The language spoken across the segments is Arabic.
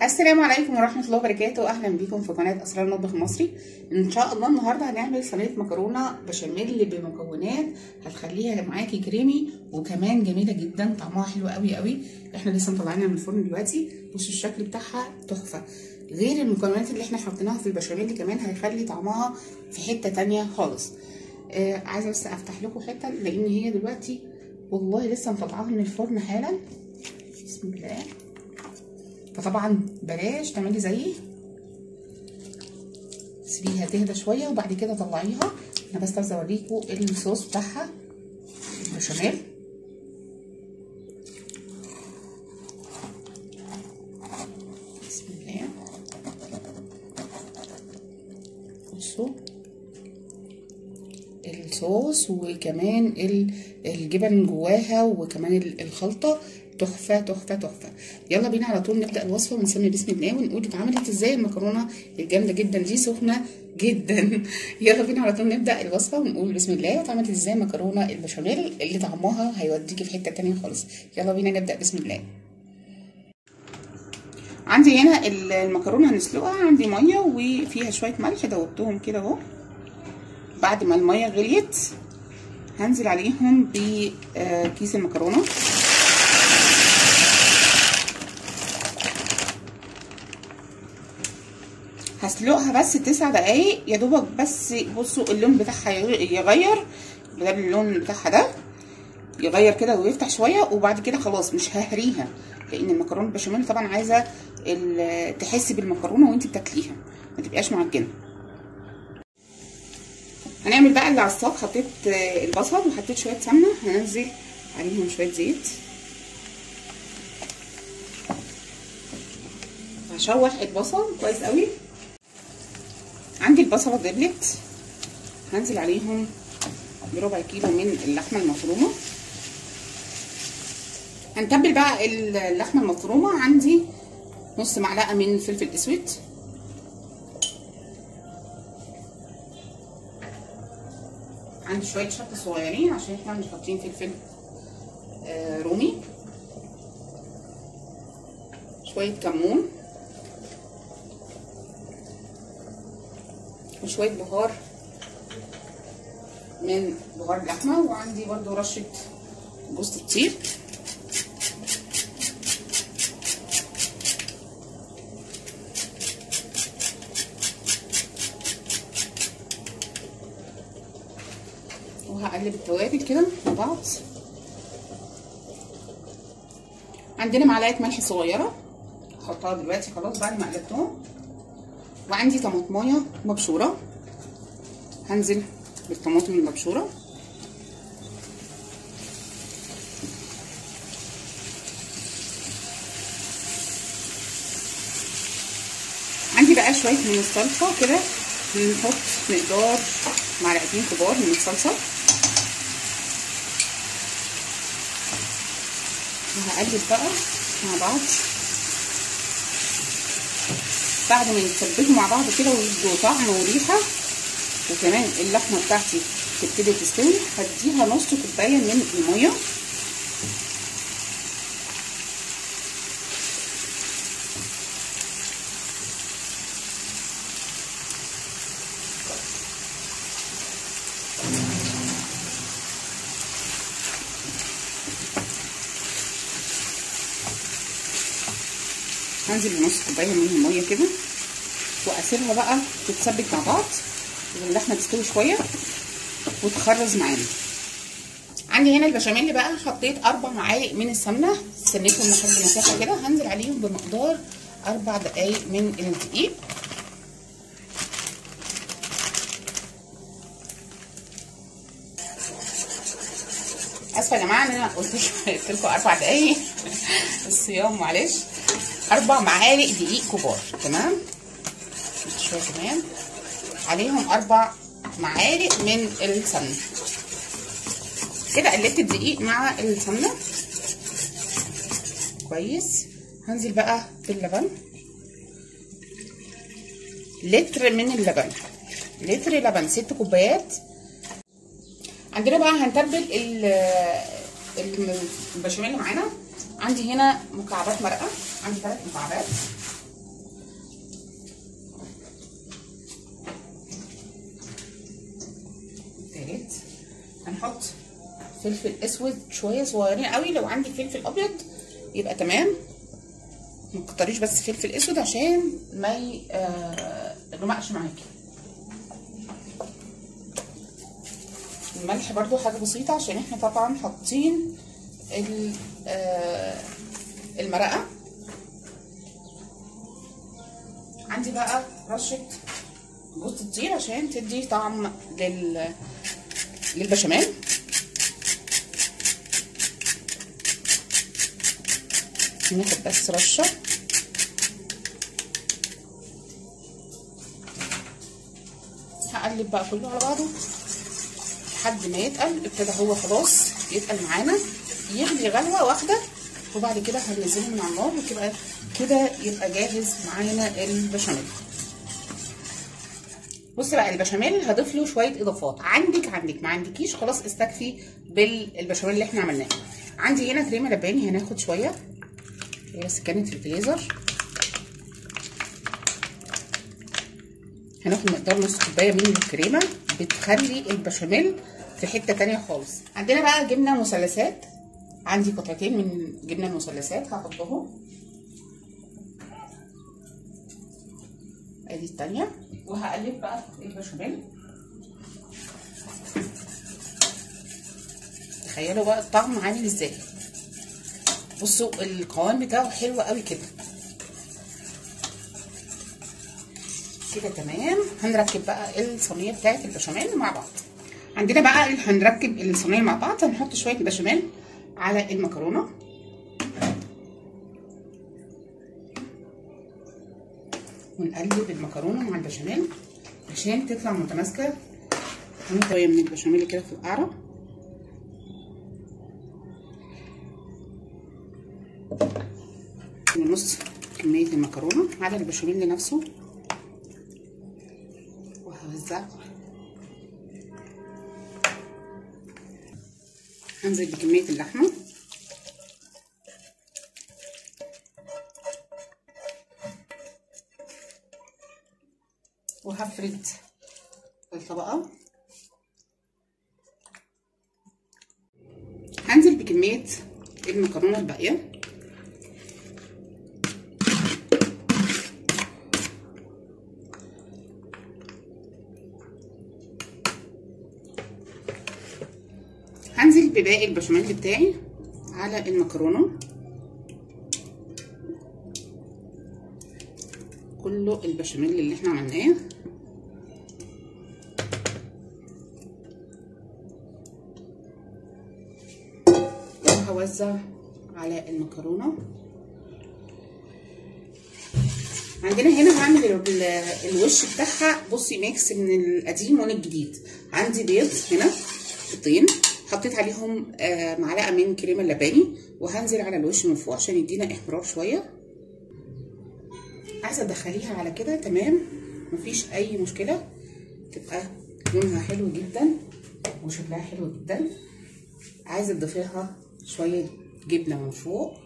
السلام عليكم ورحمة الله وبركاته. أهلا بكم في قناة أسرار المطبخ المصري. إن شاء الله النهاردة هنعمل صينية مكرونة بشاميل بمكونات هتخليها معاكي كريمي وكمان جميلة جدا، طعمها حلو قوي قوي. احنا لسه مطلعينها من الفرن دلوقتي، بصوا الشكل بتاعها تحفة. غير المكونات اللي احنا حطيناها في البشاميل كمان هيخلي طعمها في حتة تانية خالص. عايزة بس أفتح لكم حتة لأن هي دلوقتي والله لسه مطلعاها من الفرن حالا. بسم الله. فطبعا بلاش تعملي زيي، سيبيها تهدى شويه وبعد كده طلعيها. انا بس عايزه اوريكم الصوص بتاعها البشاميل. بسم الله. بصوا الصوص وكمان الجبن جواها وكمان الخلطه تحفه تحفه تحفه. يلا بينا على طول نبدا الوصفه ونسمي بسم الله ونقول اتعملت ازاي المكرونه الجامده جدا دي، سخنه جدا. يلا بينا على طول نبدا الوصفه ونقول بسم الله. اتعملت ازاي مكرونه البشاميل اللي طعمها هيوديكي في حته تانية خالص. يلا بينا نبدا بسم الله. عندي هنا المكرونه هنسلقها، عندي ميه وفيها شويه ملح دوبتهم كده اهو. بعد ما الميه غليت هنزل عليهم بكيس المكرونه. هسلقها بس 9 دقايق يا دوبك، بس بصوا اللون بتاعها يغير بدل اللون بتاعها ده، يغير كده ويفتح شويه، وبعد كده خلاص مش ههريها لان المكرونه البشاميل طبعا عايزه تحسي بالمكرونه وانت بتاكليها ما تبقاش معجنه. هنعمل بقى اللي على الصاج. حطيت البصل وحطيت شويه سمنه، هننزل عليهم شويه زيت. هشوح البصل كويس قوي. عندي البصله دبلت، هنزل عليهم بربع كيلو من اللحمه المفرومه. هنتبل بقى اللحمه المفرومه. عندي نص معلقه من فلفل اسود، عندي شويه شطه صغيرين عشان احنا مش حاطين فلفل رومي، شويه كمون وشويه بهار من بهار اللحمه، وعندي برضو رشه جوز الطيب. وهقلب التوابل كده مع بعض. عندنا معلقه ملح صغيره هحطها دلوقتي خلاص بعد ما قلبتهم. وعندي طماطمايه مبشوره، هنزل بالطماطم المبشوره. عندي بقى شويه من الصلصه كده، هنحط مقدار معلقتين كبار من الصلصه، وهقلب بقى مع بعض. بعد ما يتسبكوا مع بعض كده ويدوا طعم وريحه وكمان اللحمه بتاعتي تبتدي تستوي، هديها نص كوبايه من الميه. هنزل بنص كوبايه من الميه كده واسيبها بقى تتسبك مع بعض واللحمه تستوي شويه وتخرز معانا. عندي هنا البشاميل بقى حطيت 4 معالق من السمنه، استنيتهم لحد ما ساحوا كده. هنزل عليهم بمقدار 4 دقايق من الدقيق. اسفه يا جماعه ان انا قلت لكم 4 دقايق الصيام معلش. 4 معالق دقيق كبار، تمام. شويه كمان عليهم 4 معالق من السمنه كده. قلبت الدقيق مع السمنه كويس. هنزل بقى في اللبن، لتر من اللبن، لتر لبن 6 كوبايات. عندنا بقى هنتبل البشاميل اللي معانا. عندي هنا مكعبات مرقه، عندي 3 مكعبات فلفل اسود شويه صغيرين قوي، لو عندك فلفل ابيض يبقى تمام، ما تكتريش بس فلفل اسود عشان ما يغمقش معاكي. الملح برضو حاجه بسيطه عشان احنا طبعا حاطين المرقه. عندي بقى رشه جوز الطيب عشان تدي طعم للبشاميل. ناخد بس رشه، هقلب بقى كله على بعضه لحد ما يتقل. ابتدى هو خلاص يتقل معانا، يغلي غلوه واحده، وبعد كده هننزله من على النار وكده كده يبقى جاهز معانا البشاميل. بصي بقى البشاميل هضيف له شويه اضافات، عندك ما عندكيش خلاص استكفي بالبشاميل اللي احنا عملناه. عندي هنا كريمه لباني، هناخد شويه، هي بس كانت في الفريزر، هناخد مقدار نص كوبايه من الكريمه، بتخلي البشاميل في حته تانيه خالص. عندنا بقى جبنه مثلثات، عندي قطعتين من جبنه مثلثات هحطهم، ادي التانيه، وهقلب بقى البشاميل. تخيلوا بقى الطعم عامل ازاي، بصوا القوام بتاعه حلو قوي كده كده تمام. هنركب بقى الصينيه بتاعت البشاميل مع بعض. عندنا بقى هنركب الصينيه مع بعض، هنحط شويه بشاميل على المكرونه، ونقلب المكرونه مع البشاميل عشان تطلع متماسكه. شويه من البشاميل كده في القعره، ونص كميه المكرونه على البشاميل نفسه، وهوزع. هنزل بكميه اللحمه، وهفرد الطبقه. هنزل بكميه المكرونه الباقيه، هنزل بباقي البشاميل بتاعي على المكرونه، كله البشاميل اللي احنا عملناه. وهوزع على المكرونه. عندنا هنا هعمل الوش بتاعها، بصي ميكس من القديم ومن الجديد. عندي بيض هنا بيضتين، حطيت عليهم معلقه من كريمه اللباني، وهنزل على الوش من فوق عشان يدينا احمرار شويه. عايزه تدخليها على كده تمام، مفيش اي مشكله، تبقى لونها حلو جدا وشكلها حلو جدا. عايزه تضيفيها شويه جبنه من فوق،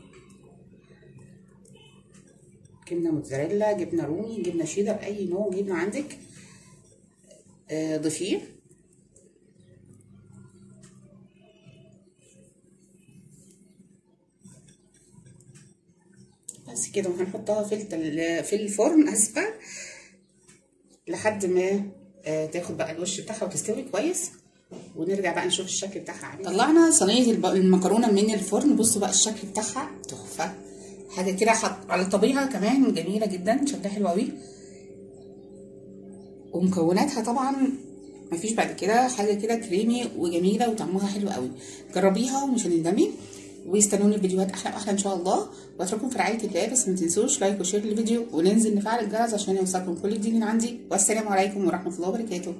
جبنه موتزاريلا، جبنه رومي، جبنه شيدر، اي نوع جبنه عندك ضيفيه. بس كده، وهنحطها في الفرن اسفه لحد ما تاخد بقى الوش بتاعها وتستوي كويس، ونرجع بقى نشوف الشكل بتاعها عامل. طلعنا صينيه المكرونه من الفرن، بصوا بقى الشكل بتاعها تحفه، حاجه كده على الطبيعه كمان جميله جدا، شكلها حلو قوي، ومكوناتها طبعا مفيش بعد كده، حاجه كده كريمي وجميله وطعمها حلو قوي. جربيها ومش هتندمي، واستنوني الفيديوهات احلى واحلى ان شاء الله، واترككم في رعايه الله. بس ما تنسوش لايك وشير للفيديو، وننزل نفعل الجرس عشان يوصلكم كل جديد من عندي. والسلام عليكم ورحمه الله وبركاته.